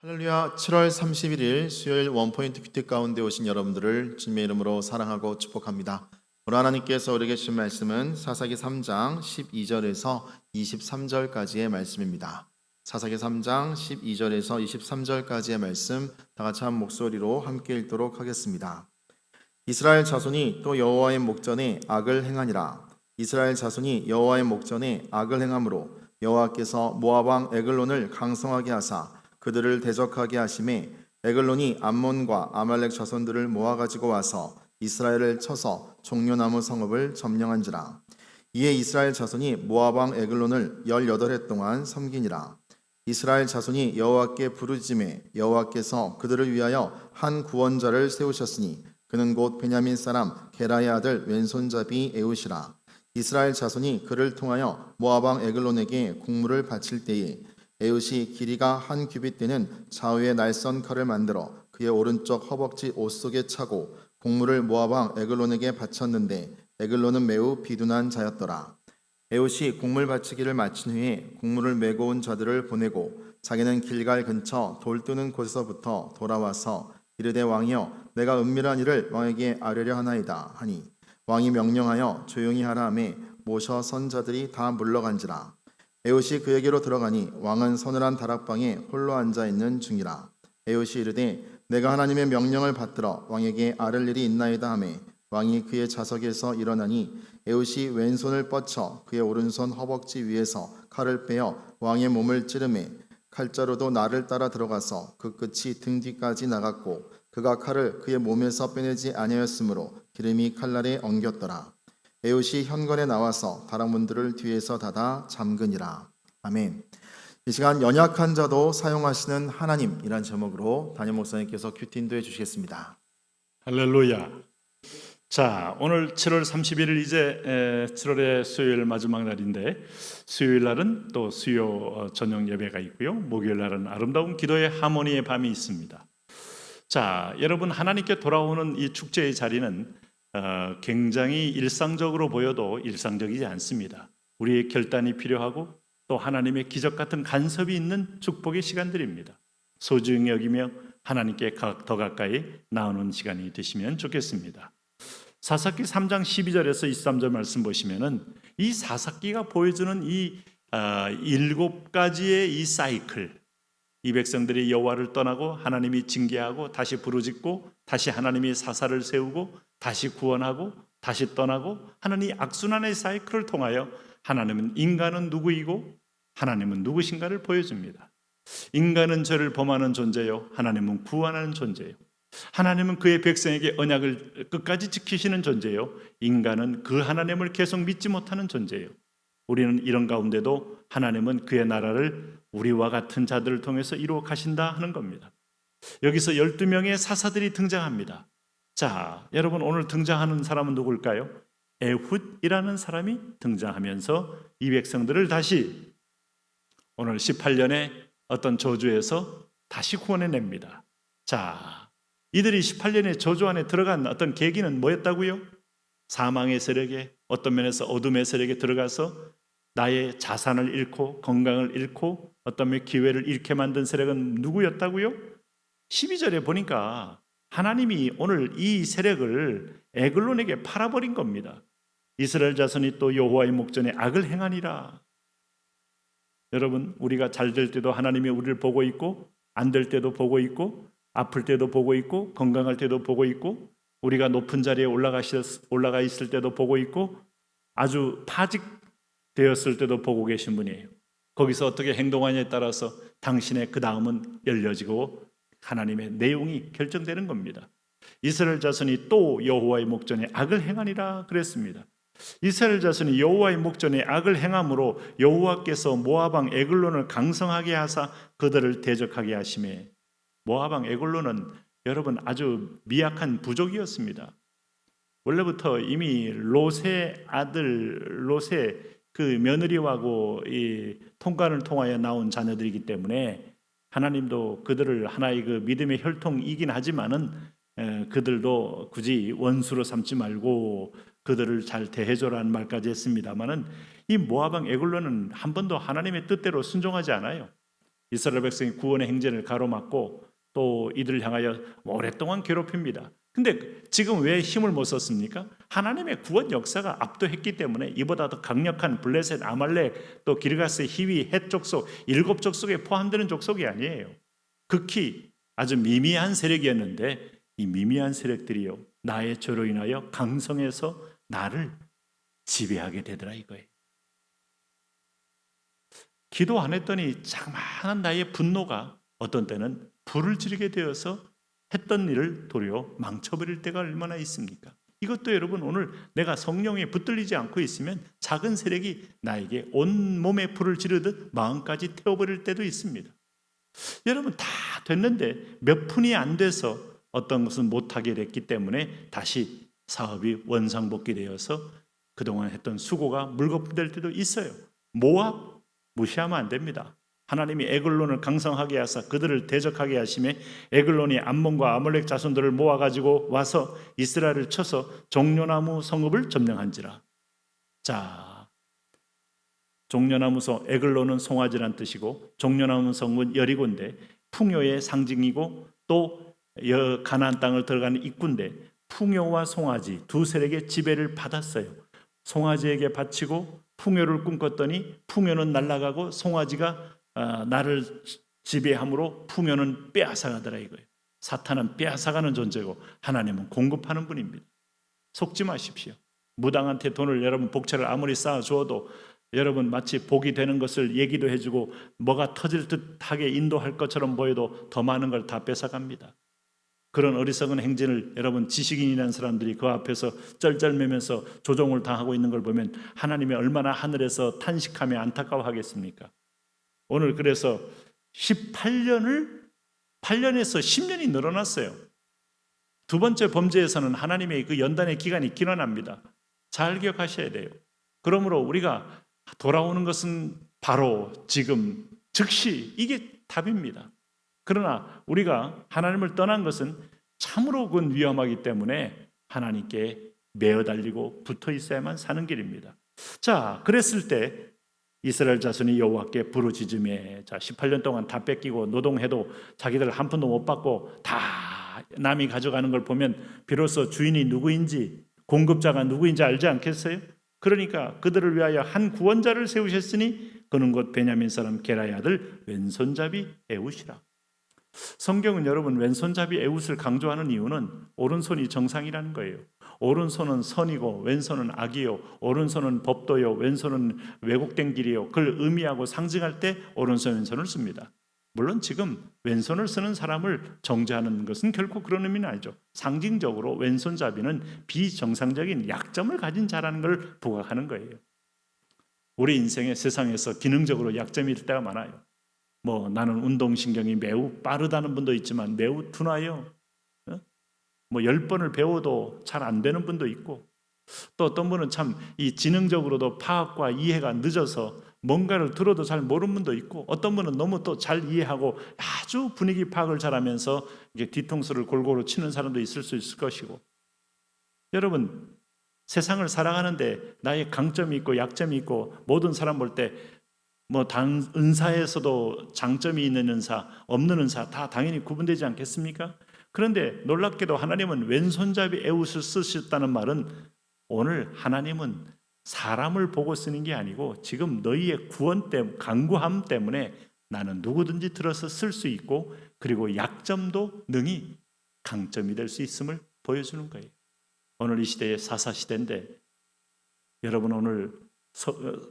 할렐루야. 7월 31일 수요일 원포인트 큐티 가운데 오신 여러분들을 주님의 이름으로 사랑하고 축복합니다. 오늘 하나님께서 우리에게 주신 말씀은 사사기 3장 12절에서 23절까지의 말씀입니다. 사사기 3장 12절에서 23절까지의 말씀 다 같이 한 목소리로 함께 읽도록 하겠습니다. 이스라엘 자손이 또 여호와의 목전에 악을 행하니라. 이스라엘 자손이 여호와의 목전에 악을 행함으로 여호와께서 모압 왕 에글론을 강성하게 하사 그들을 대적하게 하심에 에글론이 암몬과 아말렉 자손들을 모아 가지고 와서 이스라엘을 쳐서 종려나무 성읍을 점령한지라. 이에 이스라엘 자손이 모압 왕 에글론을 18해 동안 섬기니라. 이스라엘 자손이 여호와께 부르짖음에 여호와께서 그들을 위하여 한 구원자를 세우셨으니 그는 곧 베냐민 사람 게라의 아들 왼손잡이 에웃이라. 이스라엘 자손이 그를 통하여 모압 왕 에글론에게 공물을 바칠 때에 에웃이 길이가 한 규빗 되는 좌우의 날선 칼을 만들어 그의 오른쪽 허벅지 옷 속에 차고 곡물을 모압 왕 에글론에게 바쳤는데 에글론은 매우 비둔한 자였더라. 에웃이 곡물 바치기를 마친 후에 곡물을 메고 온 자들을 보내고 자기는 길갈 근처 돌 뜨는 곳에서부터 돌아와서 이르되 왕이여 내가 은밀한 일을 왕에게 아뢰려 하나이다 하니 왕이 명령하여 조용히 하라 하매 모셔 선자들이 다 물러간지라. 에웃이 그에게로 들어가니 왕은 서늘한 다락방에 홀로 앉아 있는 중이라. 에웃이 이르되 내가 하나님의 명령을 받들어 왕에게 아를 일이 있나이다 하매 왕이 그의 좌석에서 일어나니 에웃이 왼손을 뻗쳐 그의 오른손 허벅지 위에서 칼을 빼어 왕의 몸을 찌르매 칼자루도 날을 따라 들어가서 그 끝이 등 뒤까지 나갔고 그가 칼을 그의 몸에서 빼내지 아니하였으므로 기름이 칼날에 엉겼더라. 에웃이 현관에 나와서 다락문들을 뒤에서 닫아 잠그니라. 아멘. 이 시간 연약한 자도 사용하시는 하나님이란 제목으로 담임 목사님께서 큐티 인도해 주시겠습니다. 할렐루야. 자, 오늘 7월 31일 이제 7월의 수요일 마지막 날인데 수요일 날은 또 수요 저녁 예배가 있고요. 목요일 날은 아름다운 기도의 하모니의 밤이 있습니다. 자, 여러분 하나님께 돌아오는 이 축제의 자리는 굉장히 일상적으로 보여도 일상적이지 않습니다. 우리의 결단이 필요하고 또 하나님의 기적 같은 간섭이 있는 축복의 시간들입니다. 소중히 여기며 하나님께 더 가까이 나오는 시간이 되시면 좋겠습니다. 사사기 3장 12절에서 23절 말씀 보시면은 이 사사기가 보여주는 이 7가지의 이 사이클, 이 백성들이 여호와를 떠나고 하나님이 징계하고 다시 부르짖고 다시 하나님이 사사를 세우고 다시 구원하고 다시 떠나고 하는 이 악순환의 사이클을 통하여 하나님은 인간은 누구이고 하나님은 누구신가를 보여줍니다. 인간은 죄를 범하는 존재요, 하나님은 구원하는 존재요. 하나님은 그의 백성에게 언약을 끝까지 지키시는 존재요, 인간은 그 하나님을 계속 믿지 못하는 존재요. 우리는 이런 가운데도 하나님은 그의 나라를 우리와 같은 자들을 통해서 이루어 가신다 하는 겁니다. 여기서 12명의 사사들이 등장합니다. 자, 여러분 오늘 등장하는 사람은 누굴까요? 에훗이라는 사람이 등장하면서 이 백성들을 다시 오늘 18년의 어떤 저주에서 다시 구원해냅니다. 자, 이들이 18년의 저주 안에 들어간 어떤 계기는 뭐였다고요? 사망의 세력에, 어떤 면에서 어둠의 세력에 들어가서 나의 자산을 잃고 건강을 잃고 어떤 면 기회를 잃게 만든 세력은 누구였다고요? 12절에 보니까 하나님이 오늘 이 세력을 에글론에게 팔아버린 겁니다. 이스라엘 자손이 또 여호와의 목전에 악을 행하니라. 여러분, 우리가 잘 될 때도 하나님이 우리를 보고 있고 안 될 때도 보고 있고 아플 때도 보고 있고 건강할 때도 보고 있고 우리가 높은 자리에 올라가 있을 때도 보고 있고 아주 파직되었을 때도 보고 계신 분이에요. 거기서 어떻게 행동하냐에 따라서 당신의 그 다음은 열려지고 하나님의 내용이 결정되는 겁니다. 이스라엘 자손이 또 여호와의 목전에 악을 행하니라 그랬습니다. 이스라엘 자손이 여호와의 목전에 악을 행함으로 여호와께서 모압 왕 에글론을 강성하게 하사 그들을 대적하게 하심에, 모압 왕 에글론은 여러분 아주 미약한 부족이었습니다. 원래부터 이미 롯의 아들 롯의 그 며느리하고 이 통관을 통하여 나온 자녀들이기 때문에 하나님도 그들을 하나의 그 믿음의 혈통이긴 하지만은 그들도 굳이 원수로 삼지 말고 그들을 잘 대해줘라는 말까지 했습니다만은 이 모압 왕 에글론은 한 번도 하나님의 뜻대로 순종하지 않아요. 이스라엘 백성이 구원의 행진을 가로막고 또 이들을 향하여 오랫동안 괴롭힙니다. 근데 지금 왜 힘을 못 썼습니까? 하나님의 구원 역사가 압도했기 때문에 이보다 더 강력한 블레셋, 아말렉, 또 기르가스, 히위, 헷 족속, 7 족속에 포함되는 족속이 아니에요. 극히 아주 미미한 세력이었는데 이 미미한 세력들이요, 나의 죄로 인하여 강성해서 나를 지배하게 되더라 이거예요. 기도 안 했더니 자그마한 나의 분노가 어떤 때는 불을 지르게 되어서 했던 일을 도리어 망쳐버릴 때가 얼마나 있습니까? 이것도 여러분 오늘 내가 성령에 붙들리지 않고 있으면 작은 세력이 나에게 온몸에 불을 지르듯 마음까지 태워버릴 때도 있습니다. 여러분 다 됐는데 몇 푼이 안 돼서 어떤 것은 못하게 됐기 때문에 다시 사업이 원상복귀되어서 그동안 했던 수고가 물거품될 때도 있어요. 모압 무시하면 안 됩니다. 하나님이 에글론을 강성하게 하사 그들을 대적하게 하심에 에글론이 암몬과 아몰렉 자손들을 모아가지고 와서 이스라엘을 쳐서 종려나무 성읍을 점령한지라. 자, 종려나무 성, 에글론은 송아지란 뜻이고 종려나무 성은 여리고인데 풍요의 상징이고 또 가나안 땅을 들어가는 입구인데 풍요와 송아지 두 세력의 지배를 받았어요. 송아지에게 바치고 풍요를 꿈꿨더니 풍요는 날아가고 송아지가 나를 지배함으로 풍요는 빼앗아가더라 이거예요. 사탄은 빼앗아가는 존재고 하나님은 공급하는 분입니다. 속지 마십시오. 무당한테 돈을 여러분 복채를 아무리 쌓아주어도 여러분 마치 복이 되는 것을 얘기도 해주고 뭐가 터질 듯하게 인도할 것처럼 보여도 더 많은 걸 다 뺏어갑니다. 그런 어리석은 행진을 여러분 지식인이라는 사람들이 그 앞에서 쩔쩔매면서 조종을 당하고 있는 걸 보면 하나님이 얼마나 하늘에서 탄식하며 안타까워하겠습니까? 오늘 그래서 8년에서 10년이 늘어났어요. 두 번째 범죄에서는 하나님의 그 연단의 기간이 길어납니다. 잘 기억하셔야 돼요. 그러므로 우리가 돌아오는 것은 바로 지금 즉시 이게 답입니다. 그러나 우리가 하나님을 떠난 것은 참으로 그건 위험하기 때문에 하나님께 매어 달리고 붙어 있어야만 사는 길입니다. 자, 그랬을 때 이스라엘 자손이 여호와께 부르짖음에, 자 18년 동안 다 뺏기고 노동해도 자기들 한 푼도 못 받고 다 남이 가져가는 걸 보면 비로소 주인이 누구인지 공급자가 누구인지 알지 않겠어요? 그러니까 그들을 위하여 한 구원자를 세우셨으니 그는 곧 베냐민 사람 게라의 아들 왼손잡이 에웃이라. 성경은 여러분 왼손잡이 에웃을 강조하는 이유는 오른손이 정상이라는 거예요. 오른손은 선이고 왼손은 악이요, 오른손은 법도요, 왼손은 왜곡된 길이요. 그걸 의미하고 상징할 때 오른손 왼손을 씁니다. 물론 지금 왼손을 쓰는 사람을 정죄하는 것은 결코 그런 의미는 아니죠. 상징적으로 왼손잡이는 비정상적인 약점을 가진 자라는 걸 부각하는 거예요. 우리 인생의 세상에서 기능적으로 약점이 있을 때가 많아요. 나는 운동신경이 매우 빠르다는 분도 있지만 매우 둔하여 10번을 배워도 잘 안 되는 분도 있고, 또 어떤 분은 참 이 지능적으로도 파악과 이해가 늦어서 뭔가를 들어도 잘 모르는 분도 있고, 어떤 분은 너무 또 잘 이해하고 아주 분위기 파악을 잘하면서 이게 뒤통수를 골고루 치는 사람도 있을 수 있을 것이고, 여러분 세상을 살아가는데 나의 강점이 있고 약점이 있고 모든 사람 볼 때 은사에서도 장점이 있는 은사, 없는 은사 다 당연히 구분되지 않겠습니까? 그런데 놀랍게도 하나님은 왼손잡이 에웃을 쓰셨다는 말은 오늘 하나님은 사람을 보고 쓰는 게 아니고 지금 너희의 구원 때문에, 간구함 때문에 나는 누구든지 들어서 쓸 수 있고 그리고 약점도 능히 강점이 될 수 있음을 보여주는 거예요. 오늘 이 시대의 사사시대인데 여러분 오늘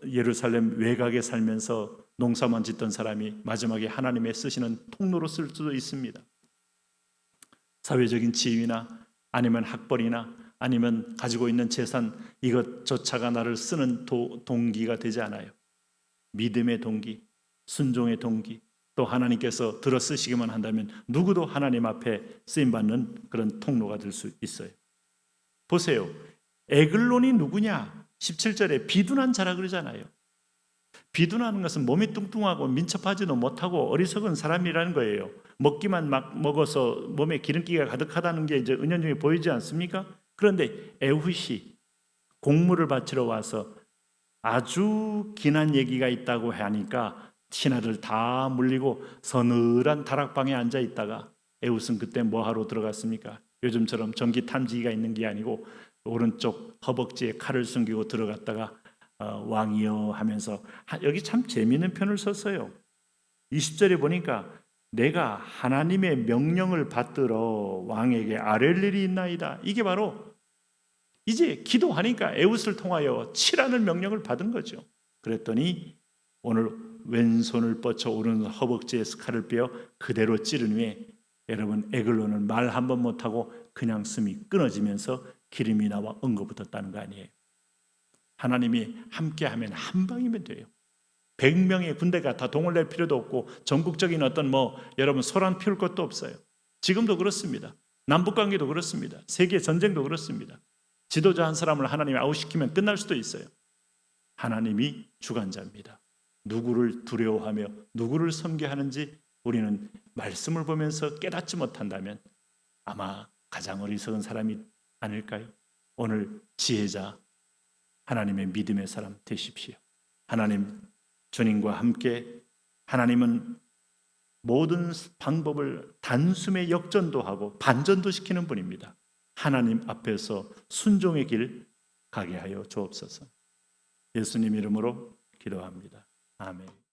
예루살렘 외곽에 살면서 농사만 짓던 사람이 마지막에 하나님의 쓰시는 통로로 쓸 수도 있습니다. 사회적인 지위나 아니면 학벌이나 아니면 가지고 있는 재산 이것조차가 나를 쓰는 동기가 되지 않아요. 믿음의 동기, 순종의 동기, 또 하나님께서 들어 쓰시기만 한다면 누구도 하나님 앞에 쓰임받는 그런 통로가 될 수 있어요. 보세요. 에글론이 누구냐? 17절에 비둔한 자라 그러잖아요. 비둔하는 것은 몸이 뚱뚱하고 민첩하지도 못하고 어리석은 사람이라는 거예요. 먹기만 막 먹어서 몸에 기름기가 가득하다는 게 이제 은연중에 보이지 않습니까? 그런데 에훗이 곡물을 바치러 와서 아주 긴한 얘기가 있다고 하니까 신하들 다 물리고 서늘한 다락방에 앉아 있다가 에웃은 그때 뭐하러 들어갔습니까? 요즘처럼 전기 탐지기가 있는 게 아니고 오른쪽 허벅지에 칼을 숨기고 들어갔다가 왕이여 하면서 여기 참 재미있는 편을 썼어요. 20절에 보니까 내가 하나님의 명령을 받들어 왕에게 아랠 일이 있나이다. 이게 바로 이제 기도하니까 에웃을 통하여 치라는 명령을 받은 거죠. 그랬더니 오늘 왼손을 뻗쳐 오른 허벅지에서 칼을 빼어 그대로 찌른 후에 여러분 에글론은 말 한 번 못하고 그냥 숨이 끊어지면서 기름이 나와 엉거붙었다는 거 아니에요. 하나님이 함께하면 한 방이면 돼요. 100명의 군대가 다 동원될 필요도 없고 전국적인 어떤 여러분 소란 피울 것도 없어요. 지금도 그렇습니다. 남북관계도 그렇습니다. 세계 전쟁도 그렇습니다. 지도자 한 사람을 하나님이 아웃시키면 끝날 수도 있어요. 하나님이 주관자입니다. 누구를 두려워하며 누구를 섬겨하는지 우리는 말씀을 보면서 깨닫지 못한다면 아마 가장 어리석은 사람이 아닐까요? 오늘 지혜자 하나님의 믿음의 사람 되십시오. 하나님 주님과 함께 하나님은 모든 방법을 단숨에 역전도 하고 반전도 시키는 분입니다. 하나님 앞에서 순종의 길 가게 하여 주옵소서. 예수님 이름으로 기도합니다. 아멘.